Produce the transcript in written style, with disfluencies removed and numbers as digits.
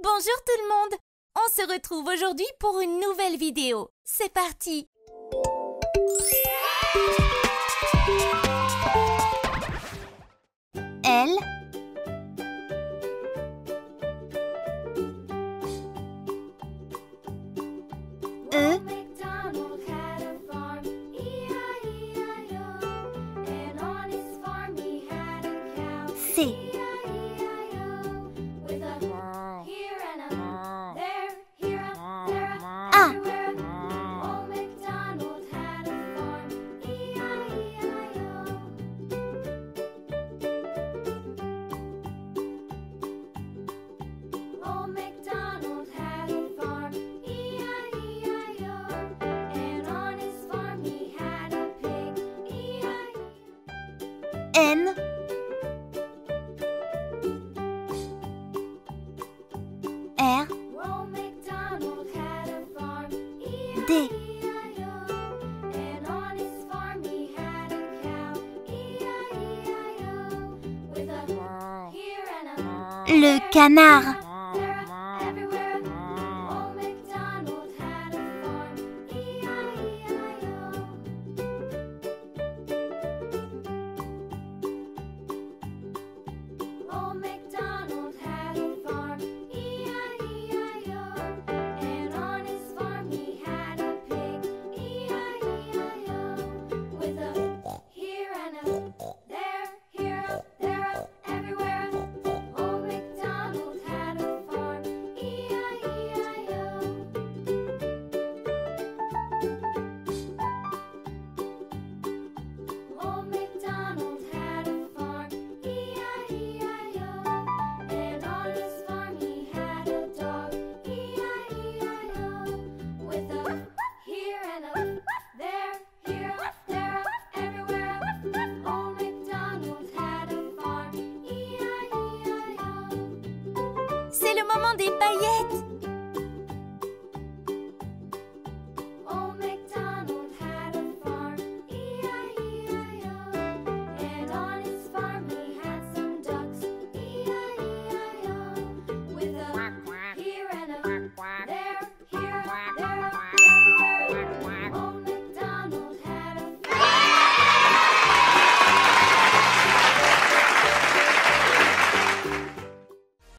Bonjour tout le monde! On se retrouve aujourd'hui pour une nouvelle vidéo. C'est parti! Elle, eux, c'est. Ah, N, R, D. Le canard. C'est le moment des paillettes!